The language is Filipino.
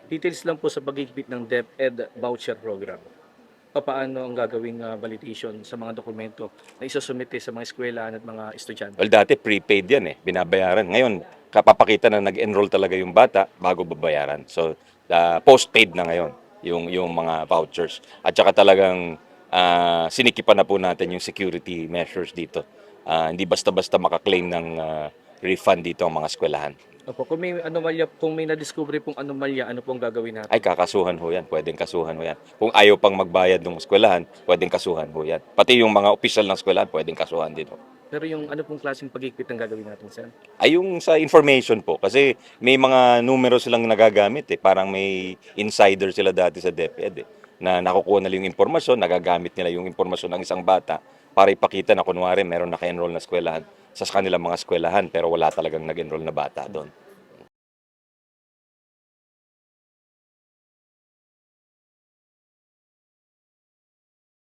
Details lang po sa paghigpit ng DepEd voucher program. Papaano ang gagawing, validation sa mga dokumento na isusumite sa mga eskuwelahan at mga estudyante? Well, dati prepaid yan binabayaran. Ngayon, kapapakita na nag-enroll talaga yung bata bago babayaran. So, postpaid na ngayon yung mga vouchers. At saka talagang sinikipan na po natin yung security measures dito. Hindi basta-basta makaklaim ng refund dito ang mga eskwelahan. Opo, kung may nadiskubre pong anomalya, ano pong gagawin Ay, natin? kakasuhan ho yan. Pwedeng kasuhan ho yan. Kung ayaw pang magbayad ng eskwelahan, pwedeng kasuhan ho yan. Pati yung mga opisyal ng eskwelahan, pwedeng kasuhan din ho. Pero yung ano pong klaseng paghigpit ang gagawin natin, sir? Ay yung sa information po kasi may mga numero silang nagagamit parang may insider sila dati sa DepEd na nakukuha nila yung impormasyon, nagagamit nila yung impormasyon ng isang bata para ipakita na kunwari meron naka-enroll na eskwelahan sa kanilang mga eskwelahan pero wala talagang nag-enroll na bata doon.